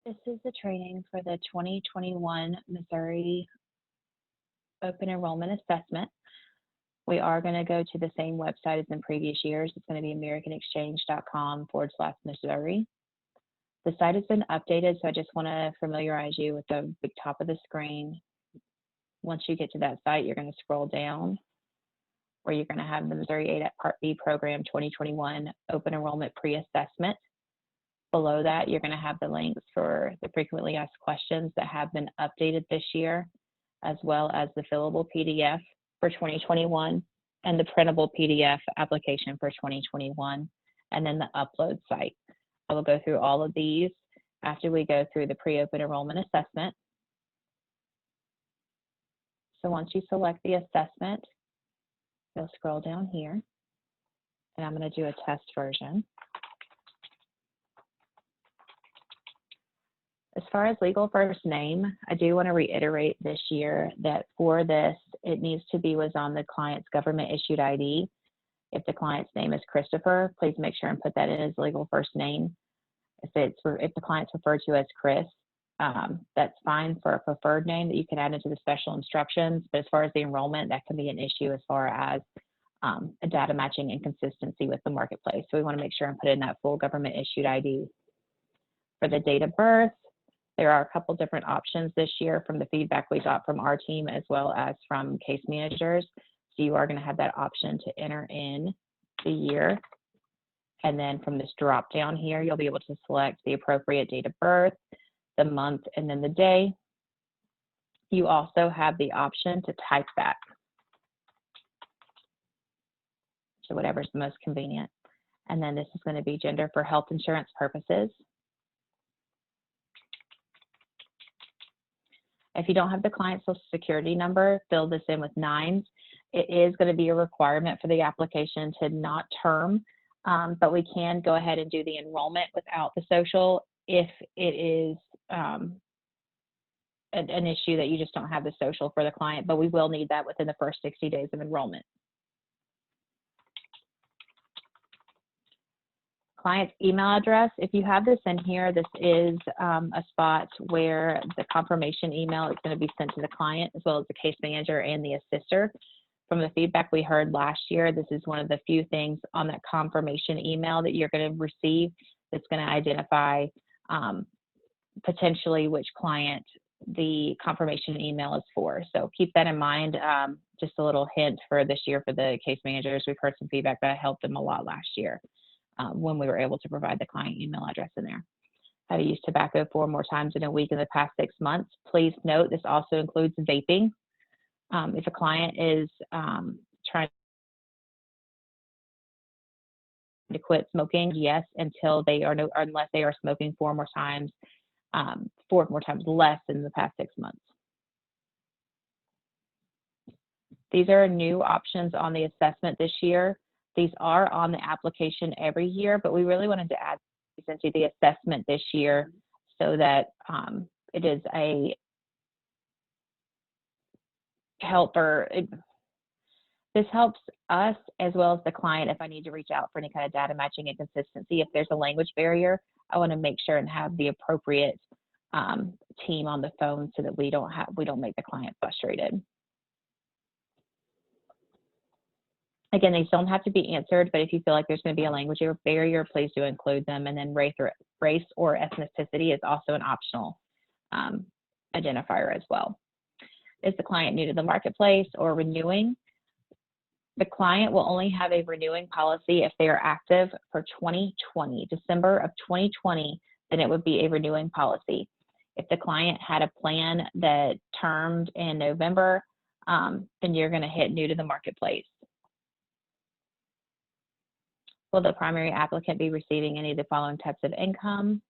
This is the training for the 2021 Missouri Open Enrollment Assessment. We are going to go to the same website as in previous years. It's going to be americanexchange.com/Missouri. The site has been updated, so I just want to familiarize you with the big top of the screen. Once you get to that site, you're going to scroll down where you're going to have the Missouri ADAP Part B Program 2021 Open Enrollment Pre-Assessment. Below that, you're going to have the links for the frequently asked questions that have been updated this year, as well as the fillable PDF for 2021 and the printable PDF application for 2021, and then the upload site. I will go through all of these after we go through the pre-open enrollment assessment. So once you select the assessment, you'll scroll down here, and I'm going to do a test version. As far as legal first name, I do want to reiterate this year that for this, it needs to be was on the client's government issued ID. If the client's name is Christopher, please make sure and put that in as legal first name. If the client's referred to as Chris, that's fine for a preferred name that you can add into the special instructions. But as far as the enrollment, that can be an issue as far as a data matching inconsistency with the marketplace. So we want to make sure and put in that full government issued ID. For the date of birth, there are a couple different options this year from the feedback we got from our team as well as from case managers. So you are going to have that option to enter in the year. And then from this drop down here, you'll be able to select the appropriate date of birth, the month, and then the day. You also have the option to type that. So whatever's the most convenient. And then this is going to be gender for health insurance purposes. If you don't have the client's social security number, fill this in with 9s. It is going to be a requirement for the application to not term, but we can go ahead and do the enrollment without the social if it is an issue that you just don't have the social for the client, but we will need that within the first 60 days of enrollment. Client's email address, if you have this in here, this is a spot where the confirmation email is going to be sent to the client as well as the case manager and the assister. From the feedback we heard last year, this is one of the few things on that confirmation email that you're going to receive that's going to identify potentially which client the confirmation email is for. So keep that in mind. Just a little hint for this year for the case managers. We've heard some feedback that helped them a lot last year. When we were able to provide the client email address in there. Have you used tobacco 4 more times in a week in the past 6 months? Please note this also includes vaping. If a client is trying to quit smoking, yes, until they are unless they are smoking 4 more times less in the past 6 months. These are new options on the assessment this year. These are on the application every year, but we really wanted to add these into the assessment this year so that it is a helper. This helps us as well as the client if I need to reach out for any kind of data matching inconsistency. If there's a language barrier, I want to make sure and have the appropriate team on the phone so that we don't make the client frustrated. Again, these don't have to be answered, but if you feel like there's going to be a language barrier, please do include them. And then race or ethnicity is also an optional identifier as well. Is the client new to the marketplace or renewing? The client will only have a renewing policy if they are active for 2020, December of 2020, then it would be a renewing policy. If the client had a plan that termed in November, then you're going to hit new to the marketplace. Will the primary applicant be receiving any of the following types of income?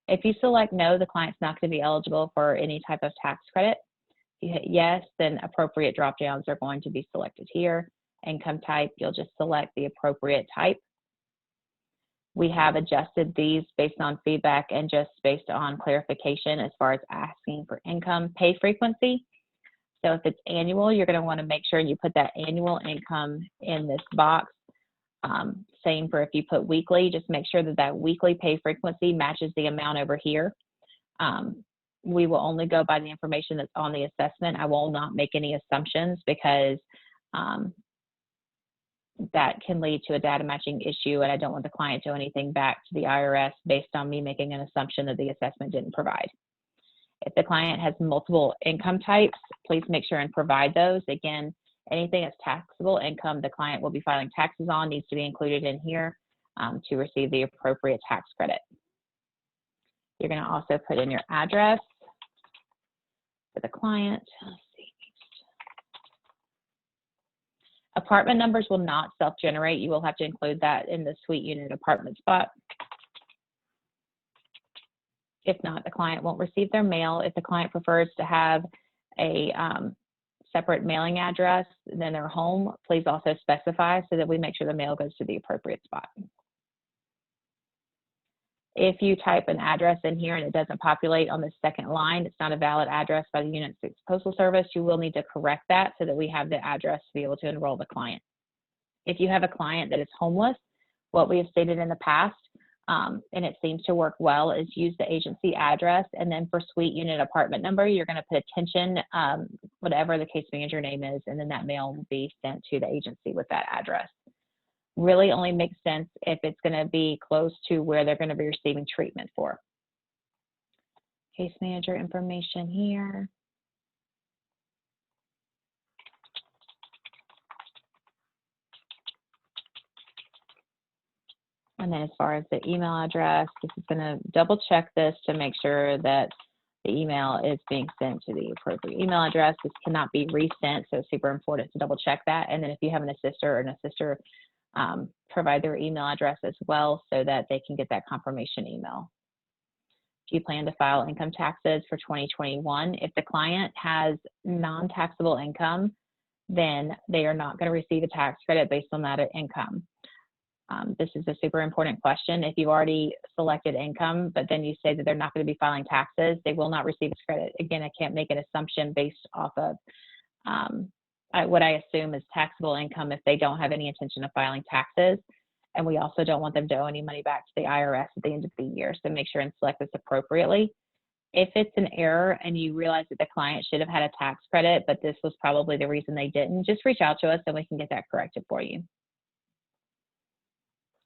If you select no, the client's not going to be eligible for any type of tax credit. If you hit yes, then appropriate drop downs are going to be selected here. Income type, you'll just select the appropriate type. We have adjusted these based on feedback and just based on clarification as far as asking for income pay frequency. So if it's annual, you're going to want to make sure you put that annual income in this box. Same for if you put weekly, just make sure that that weekly pay frequency matches the amount over here. We will only go by the information that's on the assessment. I will not make any assumptions because that can lead to a data matching issue, and I don't want the client to do anything back to the IRS based on me making an assumption that the assessment didn't provide. If the client has multiple income types, please make sure and provide those. Again, anything that's taxable income the client will be filing taxes on needs to be included in here to receive the appropriate tax credit. You're going to also put in your address for the client. Let's see. Apartment numbers will not self-generate. You will have to include that in the suite unit apartment spot. If not, the client won't receive their mail. If the client prefers to have a separate mailing address than their home, please also specify so that we make sure the mail goes to the appropriate spot. If you type an address in here and it doesn't populate on the second line, it's not a valid address by the United States Postal Service, you will need to correct that so that we have the address to be able to enroll the client. If you have a client that is homeless, what we have stated in the past, and it seems to work well, is use the agency address, and then for suite unit apartment number, you're going to put attention, whatever the case manager name is, and then that mail will be sent to the agency with that address. Really only makes sense if it's going to be close to where they're going to be receiving treatment for. Case manager information here. And then as far as the email address, this is going to double check this to make sure that the email is being sent to the appropriate email address. This cannot be resent, so it's super important to double check that. And then if you have an assister, provide their email address as well so that they can get that confirmation email. If you plan to file income taxes for 2021, if the client has non-taxable income, then they are not going to receive a tax credit based on that income. This is a super important question. If you've already selected income, but then you say that they're not going to be filing taxes, they will not receive a credit. Again, I can't make an assumption based off of what I assume is taxable income if they don't have any intention of filing taxes. And we also don't want them to owe any money back to the IRS at the end of the year. So make sure and select this appropriately. If it's an error and you realize that the client should have had a tax credit, but this was probably the reason they didn't, just reach out to us and we can get that corrected for you.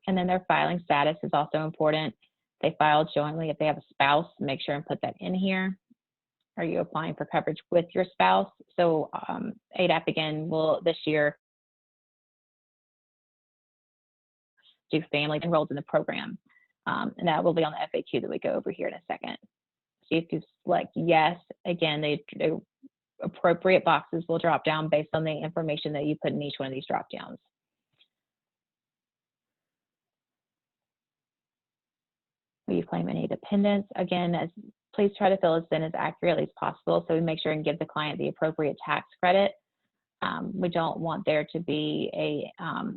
And then their filing status is also important. They filed jointly. If they have a spouse, make sure and put that in here. Are you applying for coverage with your spouse? So ADAP again will this year do family enrolled in the program. And that will be on the FAQ that we go over here in a second. See if you select yes, again, the appropriate boxes will drop down based on the information that you put in each one of these drop downs. Will you claim any dependents? Again, please try to fill this in as accurately as possible so we make sure and give the client the appropriate tax credit. We don't want there to be a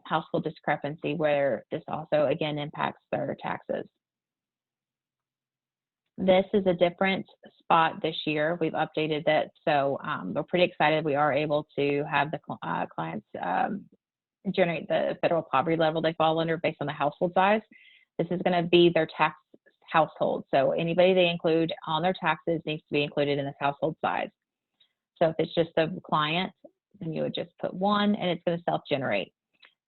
household discrepancy where this also, again, impacts their taxes. This is a different spot this year. We've updated that, so we're pretty excited. We are able to have the clients generate the federal poverty level they fall under based on the household size. This is going to be their tax household. So anybody they include on their taxes needs to be included in this household size. So if it's just the client, then you would just put 1 and it's going to self-generate.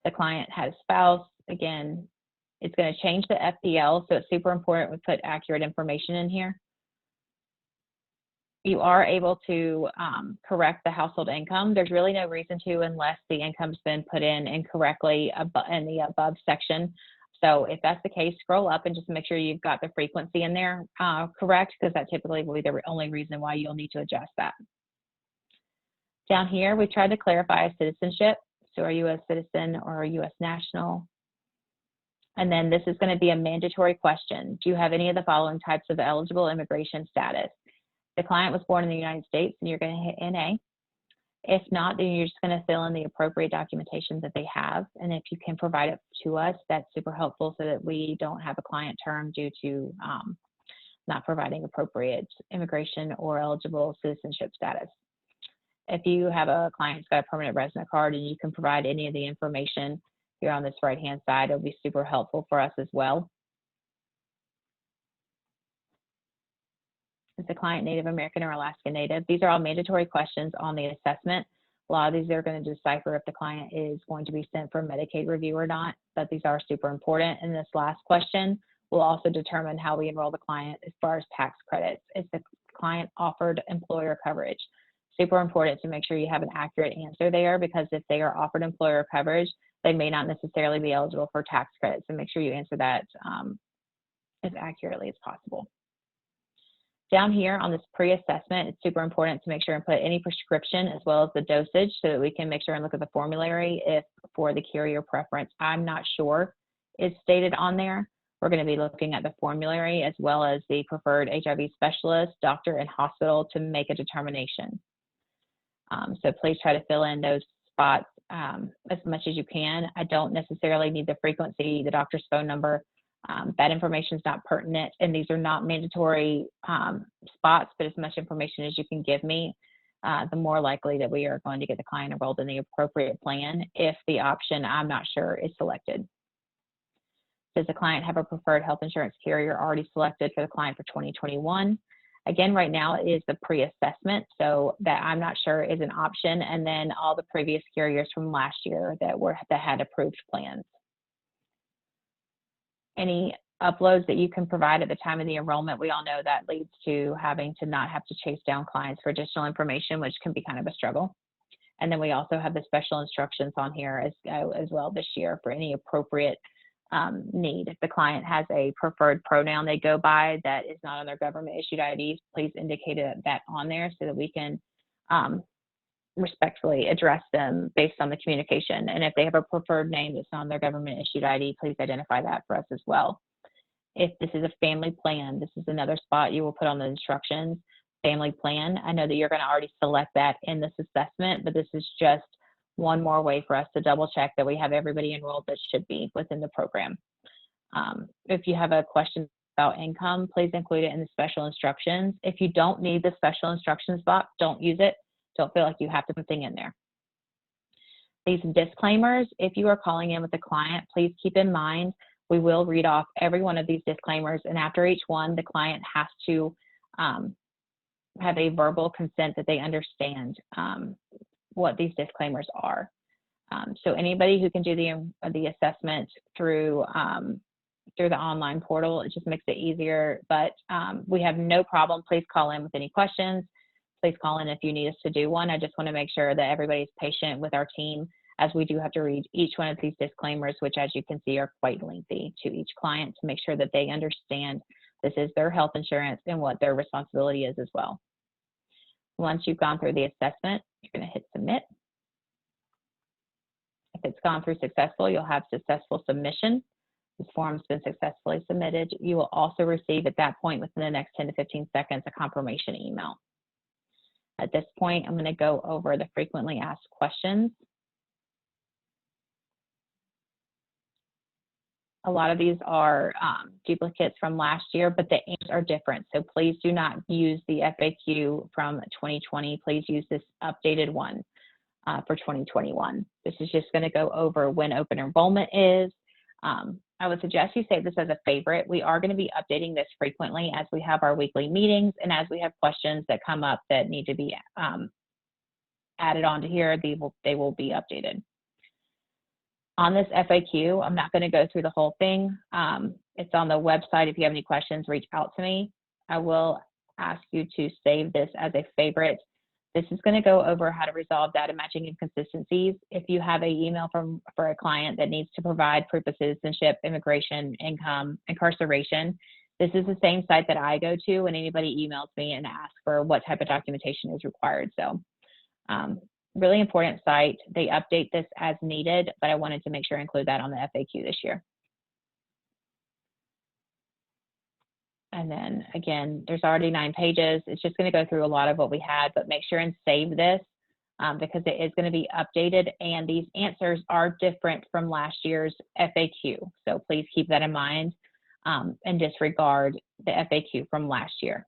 The client had a spouse, again, it's going to change the FPL, so it's super important we put accurate information in here. You are able to correct the household income. There's really no reason to unless the income's been put in incorrectly in the above section. So if that's the case, scroll up and just make sure you've got the frequency in there correct, because that typically will be the only reason why you'll need to adjust that. Down here, we tried to clarify citizenship. So are you a citizen or a U.S. national? And then this is going to be a mandatory question. Do you have any of the following types of eligible immigration status? The client was born in the United States, and you're going to hit NA. If not, then you're just going to fill in the appropriate documentation that they have. And if you can provide it to us, that's super helpful so that we don't have a client term due to not providing appropriate immigration or eligible citizenship status. If you have a client who's got a permanent resident card and you can provide any of the information, here on this right-hand side. It'll be super helpful for us as well. Is the client Native American or Alaska Native? These are all mandatory questions on the assessment. A lot of these are going to decipher if the client is going to be sent for Medicaid review or not, but these are super important. And this last question will also determine how we enroll the client as far as tax credits. Is the client offered employer coverage? Super important to make sure you have an accurate answer there, because if they are offered employer coverage, they may not necessarily be eligible for tax credits. So make sure you answer that as accurately as possible. Down here on this pre-assessment, it's super important to make sure and put any prescription as well as the dosage so that we can make sure and look at the formulary if for the carrier preference I'm not sure is stated on there. We're going to be looking at the formulary as well as the preferred HIV specialist, doctor, and hospital to make a determination. So please try to fill in those spots as much as you can. I don't necessarily need the frequency, the doctor's phone number. That information is not pertinent, and these are not mandatory spots, but as much information as you can give me, the more likely that we are going to get the client enrolled in the appropriate plan if the option I'm not sure is selected. Does the client have a preferred health insurance carrier already selected for the client for 2021? Again, right now it is the pre-assessment, so that I'm not sure is an option, and then all the previous carriers from last year that had approved plans. Any uploads that you can provide at the time of the enrollment, we all know that leads to having to not have to chase down clients for additional information, which can be kind of a struggle. And then we also have the special instructions on here as well this year for any appropriate need. If the client has a preferred pronoun they go by that is not on their government issued IDs, please indicate that on there so that we can respectfully address them based on the communication. And if they have a preferred name that's not on their government issued ID, please identify that for us as well. If this is a family plan, this is another spot you will put on the instructions, family plan. I know that you're going to already select that in this assessment, but this is just one more way for us to double check that we have everybody enrolled that should be within the program. If you have a question about income, please include it in the special instructions. If you don't need the special instructions box, don't use it. Don't feel like you have to put something in there. These disclaimers, if you are calling in with a client, please keep in mind, we will read off every one of these disclaimers, and after each one, the client has to have a verbal consent that they understand what these disclaimers are. So anybody who can do the assessment through the online portal, it just makes it easier, but we have no problem. Please call in with any questions. Please call in if you need us to do one. I just want to make sure that everybody's patient with our team, as we do have to read each one of these disclaimers, which as you can see are quite lengthy, to each client to make sure that they understand this is their health insurance and what their responsibility is as well. Once you've gone through the assessment, you're going to hit submit. If it's gone through successful, you'll have successful submission. This form's been successfully submitted. You will also receive at that point within the next 10 to 15 seconds a confirmation email. At this point, I'm going to go over the frequently asked questions. A lot of these are duplicates from last year, but the answers are different. So please do not use the FAQ from 2020. Please use this updated one for 2021. This is just going to go over when open enrollment is. I would suggest you save this as a favorite. We are going to be updating this frequently as we have our weekly meetings and as we have questions that come up that need to be added onto here, they will be updated. On this FAQ, I'm not going to go through the whole thing. It's on the website. If you have any questions, reach out to me. I will ask you to save this as a favorite. This is going to go over how to resolve data matching inconsistencies. If you have an email for a client that needs to provide proof of citizenship, immigration, income, incarceration, this is the same site that I go to when anybody emails me and asks for what type of documentation is required. So really important site. They update this as needed, but I wanted to make sure I include that on the FAQ this year. And then again, there's already 9 pages. It's just going to go through a lot of what we had, but make sure and save this because it is going to be updated, and these answers are different from last year's FAQ. So please keep that in mind and disregard the FAQ from last year.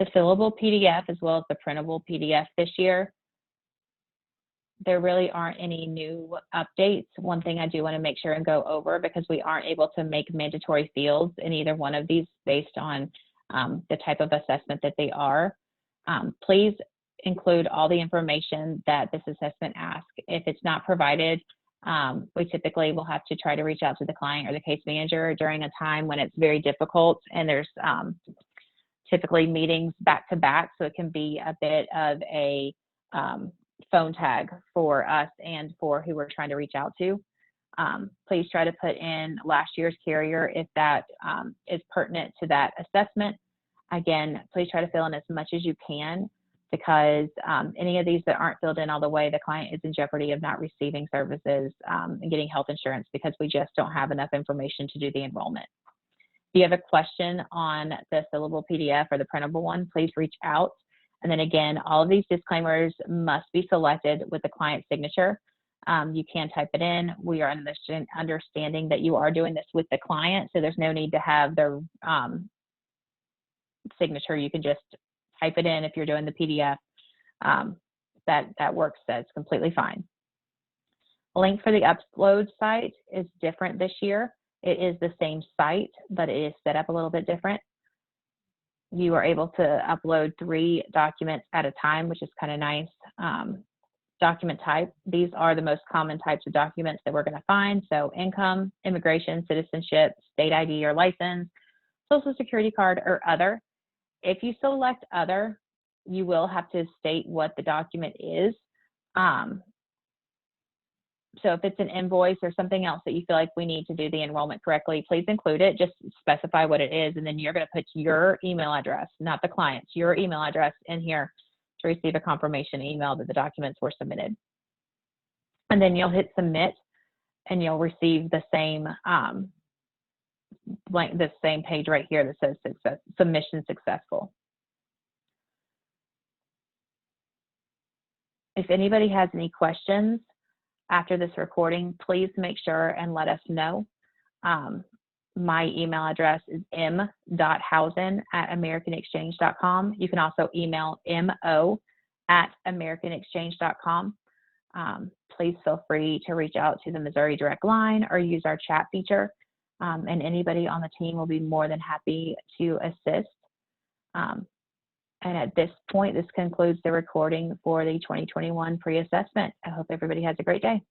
The fillable PDF as well as the printable PDF this year. there really aren't any new updates. One thing I do want to make sure and go over, because we aren't able to make mandatory fields in either one of these based on the type of assessment that they are. Please include all the information that this assessment asks. If it's not provided, we typically will have to try to reach out to the client or the case manager during a time when it's very difficult, and there's typically meetings back to back, so it can be a bit of a phone tag for us and for who we're trying to reach out to. Please try to put in last year's carrier if that is pertinent to that assessment. Again, please try to fill in as much as you can, because any of these that aren't filled in all the way, the client is in jeopardy of not receiving services and getting health insurance, because we just don't have enough information to do the enrollment. If you have a question on the fillable PDF or the printable one, please reach out. And then again, all of these disclaimers must be selected with the client's signature. You can type it in. We are understanding that you are doing this with the client, so there's no need to have their signature. You can just type it in if you're doing the PDF. That works. That's completely fine. The link for the upload site is different this year. It is the same site, but it is set up a little bit different. You are able to upload 3 documents at a time, which is kind of nice. Document type, these are the most common types of documents that we're going to find. So income, immigration, citizenship, state ID or license, social security card, or other. If you select other, you will have to state what the document is. So if it's an invoice or something else that you feel like we need to do the enrollment correctly, please include it. Just specify what it is, and then you're going to put your email address, not the client's, your email address in here to receive a confirmation email that the documents were submitted. And then you'll hit submit, and you'll receive the same same page right here that says submission successful. If anybody has any questions after this recording, please make sure and let us know. My email address is m.housen@americanexchange.com. You can also email mo@americanexchange.com. Please feel free to reach out to the Missouri Direct Line or use our chat feature, and anybody on the team will be more than happy to assist. And at this point, this concludes the recording for the 2021 pre-assessment. I hope everybody has a great day.